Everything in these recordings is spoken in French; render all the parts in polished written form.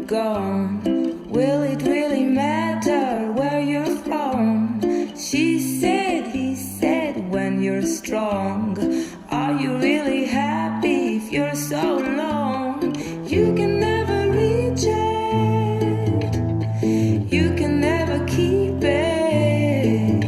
gone? Will it really matter where you're from? She said, he said, when you're strong. Are you really happy if you're so alone? You can never reach it, you can never keep it,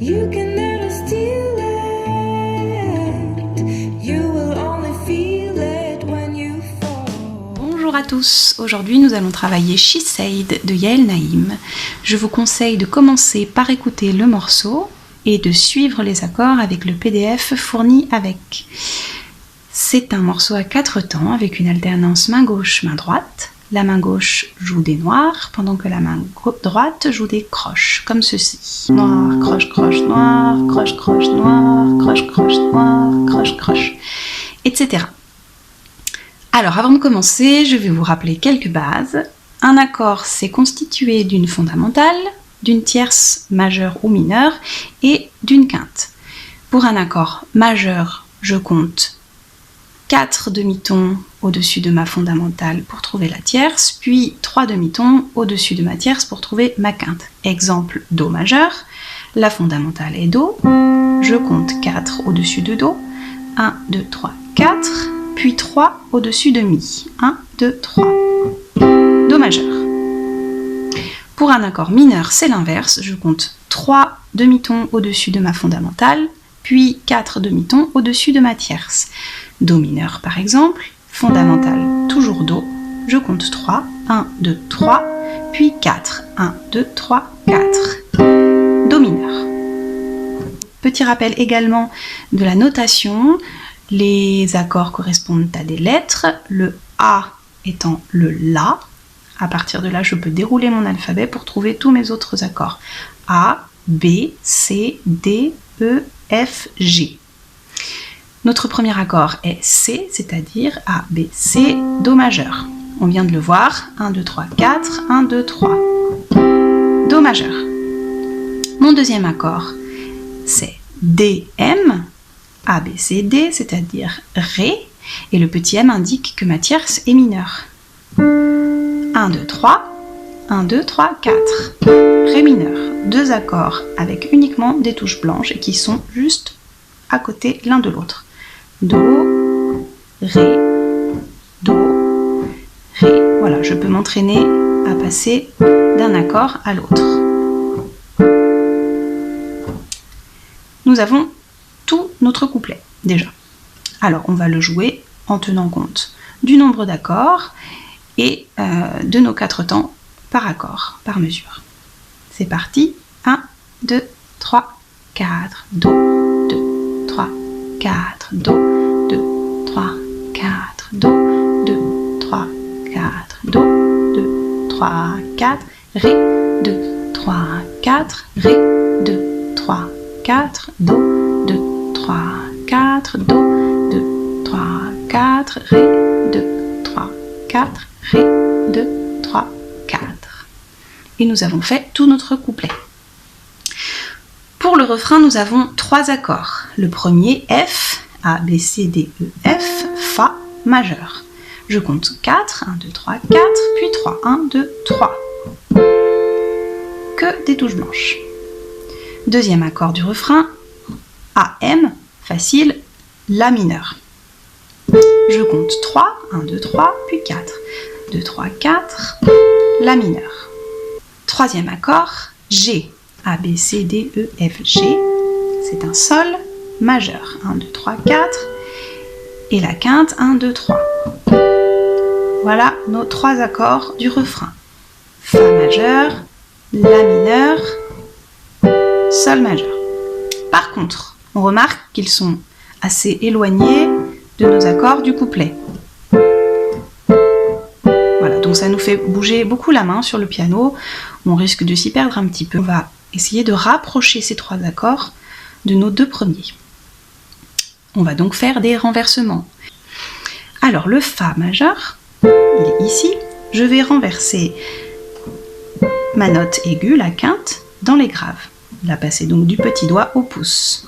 you can never steal it, you will only feel it when you fall. Bonjour à tous, aujourd'hui nous allons travailler She Said de Yael Naïm. Je vous conseille de commencer par écouter le morceau et de suivre les accords avec le PDF fourni avec. C'est un morceau à 4 temps avec une alternance main gauche, main droite. La main gauche joue des noirs pendant que la main droite joue des croches, comme ceci. Noir, croche, croche, noir, croche, croche, noir, croche, croche, noir, croche, croche, etc. Alors avant de commencer, je vais vous rappeler quelques bases. Un accord, c'est constitué d'une fondamentale, d'une tierce majeure ou mineure et d'une quinte. Pour un accord majeur, je compte 4 demi-tons au-dessus de ma fondamentale pour trouver la tierce, puis 3 demi-tons au-dessus de ma tierce pour trouver ma quinte. Exemple, Do majeur, la fondamentale est Do, je compte 4 au-dessus de Do, 1, 2, 3, 4, puis 3 au-dessus de Mi, 1, 2, 3, Do majeur. Pour un accord mineur, c'est l'inverse, je compte 3 demi-tons au-dessus de ma fondamentale, puis 4 demi-tons au-dessus de ma tierce. Do mineur par exemple, fondamentale toujours Do, je compte 3, 1, 2, 3, puis 4, 1, 2, 3, 4. Do mineur. Petit rappel également de la notation, les accords correspondent à des lettres, le A étant le La. À partir de là, je peux dérouler mon alphabet pour trouver tous mes autres accords. A, B, C, D, E, F, G. Notre premier accord est C, c'est-à-dire A, B, C, Do majeur. On vient de le voir. 1, 2, 3, 4, 1, 2, 3. Do majeur. Mon deuxième accord, c'est D, M, A, B, C, D, c'est-à-dire Ré, et le petit M indique que ma tierce est mineure. 1, 2, 3, 1, 2, 3, 4. Ré mineur. Deux accords avec uniquement des touches blanches et qui sont juste à côté l'un de l'autre. Do, Ré, Do, Ré. Voilà, je peux m'entraîner à passer d'un accord à l'autre. Nous avons tout notre couplet, déjà. Alors, on va le jouer en tenant compte du nombre d'accords et de nos 4 temps par accord, par mesure. C'est parti. 1, 2, 3, 4, Do, 2, 3, 4, Do, 2, 3, 4, Do, 2, 3, 4, Do, 2, 3, 4, Ré, 2, 3, 4, Ré, 2, 3, 4, Do, 2, 3, 4, Do, 2, 3, 4, Ré, 2, 3, 4, Ré, 2, 3, 4. Et nous avons fait tout notre couplet. Pour le refrain, nous avons 3 accords. Le premier, F, A, B, C, D, E, F, Fa majeur. Je compte 4, 1, 2, 3, 4, puis 3, 1, 2, 3. Que des touches blanches. Deuxième accord du refrain, A, M, facile, La mineur. Je compte 3, 1, 2, 3, puis 4. 2, 3, 4, La mineur. Troisième accord, G, A, B, C, D, E, F, G. C'est un Sol majeur. 1, 2, 3, 4. Et la quinte, 1, 2, 3. Voilà nos 3 accords du refrain. Fa majeur, La mineur, Sol majeur. Par contre, on remarque qu'ils sont assez éloignés de nos accords du couplet. Voilà, donc ça nous fait bouger beaucoup la main sur le piano. On risque de s'y perdre un petit peu. On va essayer de rapprocher ces 3 accords de nos 2 premiers. On va donc faire des renversements. Alors le Fa majeur, il est ici. Je vais renverser ma note aiguë, la quinte, dans les graves. La passer donc du petit doigt au pouce.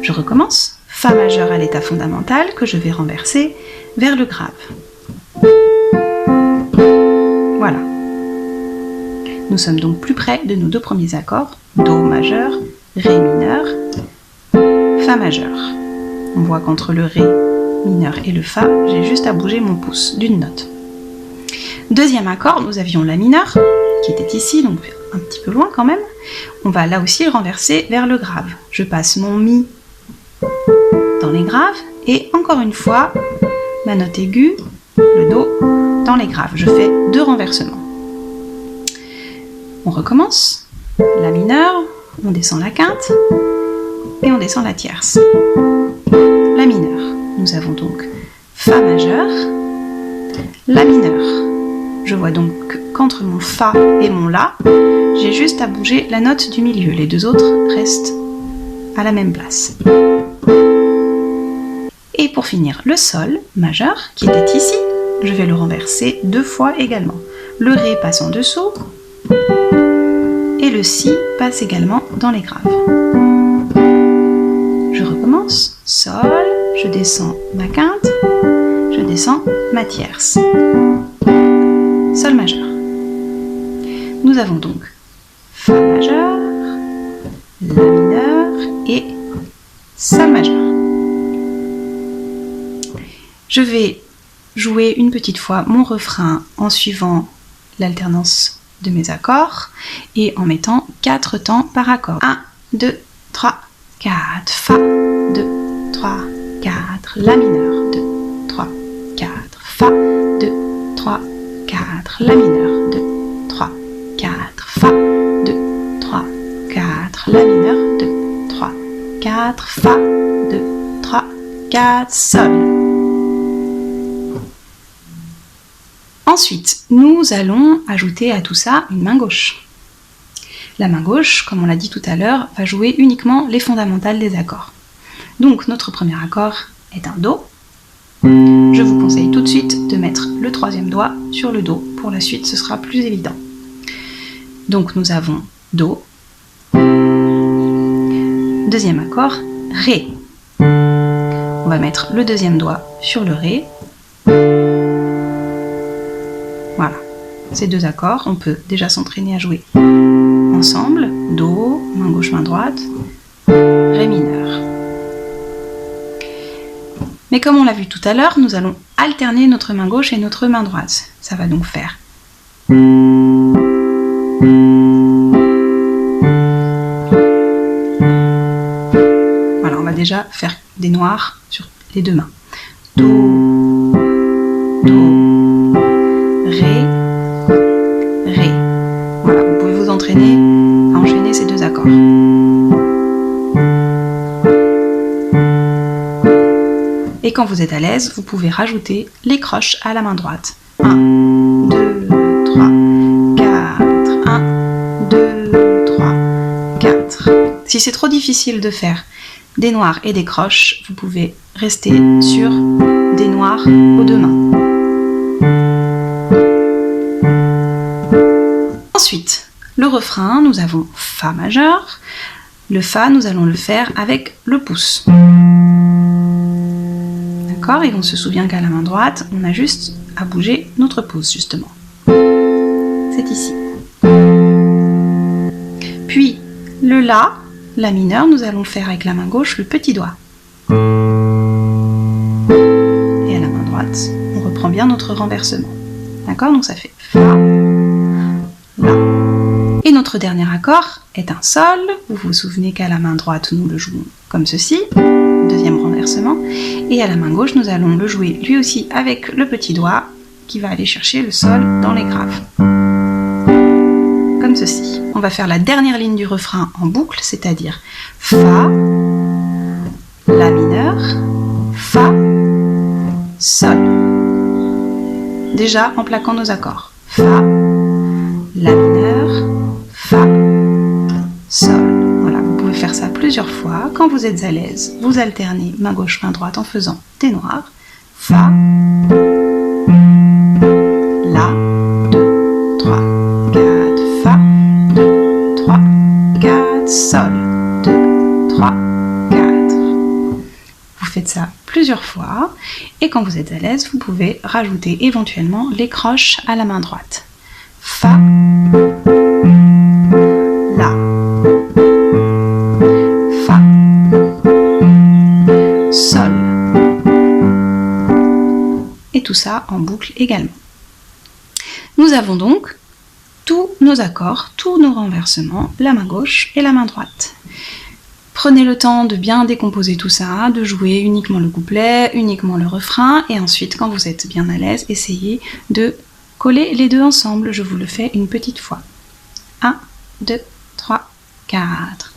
Je recommence. Fa majeur à l'état fondamental que je vais renverser vers le grave. Voilà. Nous sommes donc plus près de nos deux premiers accords, Do majeur, Ré mineur, Fa majeur. On voit qu'entre le Ré mineur et le Fa, j'ai juste à bouger mon pouce d'une note. Deuxième accord, nous avions La mineur, qui était ici, donc un petit peu loin quand même. On va là aussi le renverser vers le grave. Je passe mon Mi dans les graves, et encore une fois, ma note aiguë, le Do, dans les graves. Je fais 2 renversements. On recommence. La mineur, on descend la quinte, et on descend la tierce. La mineure. Nous avons donc Fa majeur, La mineure. Je vois donc qu'entre mon Fa et mon La, j'ai juste à bouger la note du milieu. Les deux autres restent à la même place. Et pour finir, le Sol majeur, qui était ici, je vais le renverser 2 fois également. Le Ré passe en dessous, et le Si passe également dans les graves. Je recommence. Sol, je descends ma quinte, je descends ma tierce. Sol majeur. Nous avons donc Fa majeur, La mineur et Sol majeur. Je vais jouer une petite fois mon refrain en suivant l'alternance de mes accords et en mettant 4 temps par accord. 1, 2, 3, 4, Fa, 2, 3, 4, La mineur, 2, 3, 4, Fa, 2, 3, 4, La mineur, 2, 3, 4, Fa, 2, 3, 4, La mineur, 2, 3, 4, Fa, 2, 3, 4, Sol. Ensuite, nous allons ajouter à tout ça une main gauche. La main gauche, comme on l'a dit tout à l'heure, va jouer uniquement les fondamentales des accords. Donc notre premier accord est un Do. Je vous conseille tout de suite de mettre le 3e doigt sur le Do. Pour la suite, ce sera plus évident. Donc nous avons Do. Deuxième accord, Ré. On va mettre le 2e doigt sur le Ré. Voilà, ces 2 accords, on peut déjà s'entraîner à jouer ensemble. Do, main gauche, main droite, Ré mineur. Mais comme on l'a vu tout à l'heure, nous allons alterner notre main gauche et notre main droite. Ça va donc faire voilà, on va déjà faire des noirs sur les 2 mains. Do, Do, Ré, Ré. Voilà, vous pouvez vous entraîner à enchaîner ces 2 accords. Et quand vous êtes à l'aise, vous pouvez rajouter les croches à la main droite. 1, 2, 3, 4, 1, 2, 3, 4. Si c'est trop difficile de faire des noirs et des croches, vous pouvez rester sur des noirs aux 2 mains. Ensuite, le refrain, nous avons Fa majeur. Le Fa, nous allons le faire avec le pouce. D'accord ? Et on se souvient qu'à la main droite, on a juste à bouger notre pouce, justement. C'est ici. Puis, le La, La mineur, nous allons faire avec la main gauche le petit doigt. Et à la main droite, on reprend bien notre renversement. D'accord ? Donc ça fait Fa, La. Et notre dernier accord est un Sol. Vous vous souvenez qu'à la main droite, nous le jouons comme ceci. 2e renversement. Et à la main gauche, nous allons le jouer lui aussi avec le petit doigt qui va aller chercher le Sol dans les graves. Comme ceci. On va faire la dernière ligne du refrain en boucle, c'est-à-dire Fa, La mineur, Fa, Sol. Déjà en plaquant nos accords. Fa, La mineur, Fa, Sol. Voilà, vous pouvez faire ça plusieurs fois. Quand vous êtes à l'aise, vous alternez main gauche, main droite en faisant des noirs. Fa, La, 2, 3, 4, Fa, 2, 3, 4, Sol, 2, 3, 4. plusieurs fois et quand vous êtes à l'aise, vous pouvez rajouter éventuellement les croches à la main droite. Fa, La, Fa, Sol. Et tout ça en boucle également. Nous avons donc tous nos accords, tous nos renversements, la main gauche et la main droite. Prenez le temps de bien décomposer tout ça, de jouer uniquement le couplet, uniquement le refrain, et ensuite, quand vous êtes bien à l'aise, essayez de coller les deux ensemble. Je vous le fais une petite fois. 1, 2, 3, 4.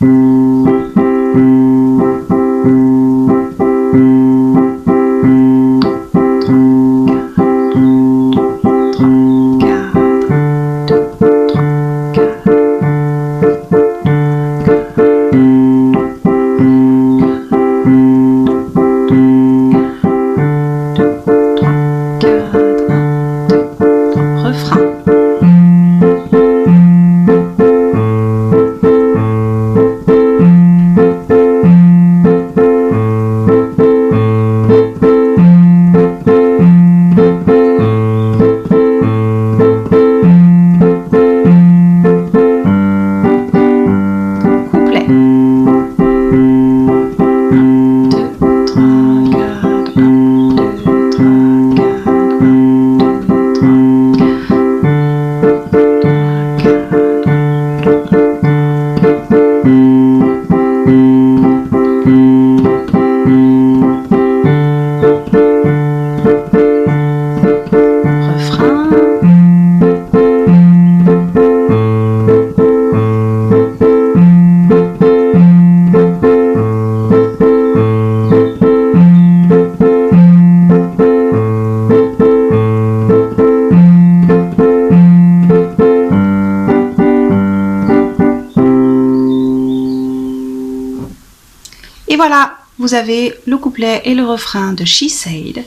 Et voilà, vous avez le couplet et le refrain de She Said.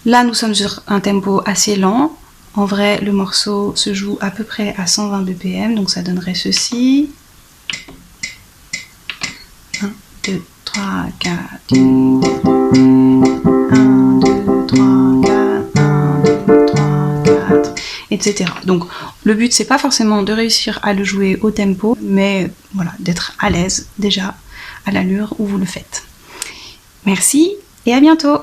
Là, nous sommes sur un tempo assez lent. En vrai, le morceau se joue à peu près à 120 BPM, donc ça donnerait ceci. 1, 2, 3, 4. 1, 2, 3, 4. 1, 2, 3, 4. Etc. Donc, le but, c'est pas forcément de réussir à le jouer au tempo, mais voilà, d'être à l'aise déjà à l'allure où vous le faites. Merci et à bientôt!